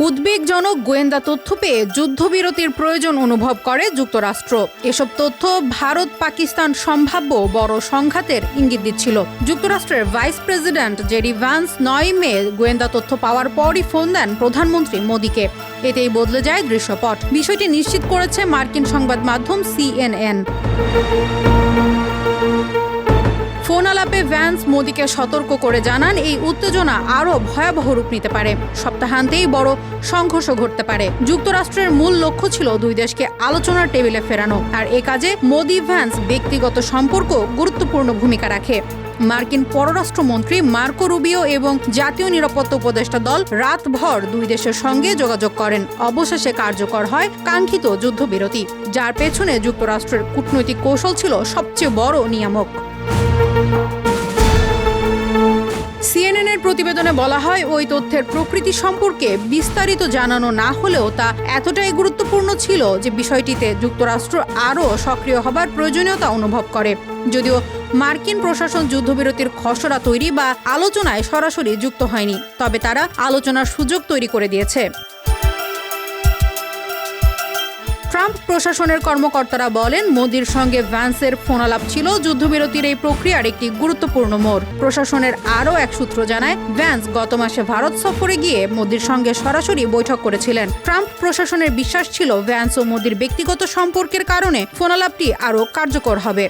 উদ্বেগজনক গোয়েন্দা তথ্য পেয়ে যুদ্ধবিরতির প্রয়োজন অনুভব করে যুক্তরাষ্ট্র। এসব তথ্য ভারত পাকিস্তান সম্ভাব্য বড় সংঘাতের ইঙ্গিত দিচ্ছিল। যুক্তরাষ্ট্রের ভাইস প্রেসিডেন্ট জেডি ভ্যান্স 9 মে গোয়েন্দা তথ্য পাওয়ার পরই ফোন দেন প্রধানমন্ত্রী মোদীকে। এতেই বদলে যায় দৃশ্যপট। বিষয়টি নিশ্চিত করেছে মার্কিন সংবাদ মাধ্যম CNN। ফোন আলাপে ভ্যান্স মোদীকে সতর্ক করে জানান, এই উত্তেজনা আরও ভয়াবহ রূপ নিতে পারে। সপ্তাহান্তেই বড় সংঘর্ষ ঘটতে পারে। যুক্তরাষ্ট্রের মূল লক্ষ্য ছিল দুই দেশকে আলোচনার টেবিলে ফেরানো, আর এ কাজে মোদি ভ্যান্স ব্যক্তিগত সম্পর্ক গুরুত্বপূর্ণ ভূমিকা রাখে। মার্কিন পররাষ্ট্রমন্ত্রী মার্কো রুবিও এবং জাতীয় নিরাপত্তা উপদেষ্টা দল রাতভর দুই দেশের সঙ্গে যোগাযোগ করেন। অবশেষে কার্যকর হয় কাঙ্ক্ষিত যুদ্ধবিরতি, যার পেছনে যুক্তরাষ্ট্রের কূটনৈতিক কৌশল ছিল সবচেয়ে বড় নিয়ামক। CNN-এর প্রতিবেদনে বলা হয়, ওই তথ্যের প্রকৃতি সম্পর্কে বিস্তারিত জানানো না হলেও তা এতটাই গুরুত্বপূর্ণ ছিল যে বিষয়টিতে যুক্তরাষ্ট্র আরও সক্রিয় হবার প্রয়োজনীয়তা অনুভব করে। যদিও মার্কিন প্রশাসন যুদ্ধবিরতির খসড়া তৈরি বা আলোচনায় সরাসরি যুক্ত হয়নি, তবে তারা আলোচনার সুযোগ তৈরি করে দিয়েছে। ট্রাম্প প্রশাসনের কর্মকর্তারা বলেন, মোদির সঙ্গে ভ্যান্সের ফোনালাপ ছিল যুদ্ধবিরতির এই প্রক্রিয়ার একটি গুরুত্বপূর্ণ মোড়। প্রশাসনের আরও এক সূত্র জানায়, ভ্যান্স গত মাসে ভারত সফরে গিয়ে মোদির সঙ্গে সরাসরি বৈঠক করেছিলেন। ট্রাম্প প্রশাসনের বিশ্বাস ছিল ভ্যান্স ও মোদির ব্যক্তিগত সম্পর্কের কারণে ফোনালাপটি আরও কার্যকর হবে।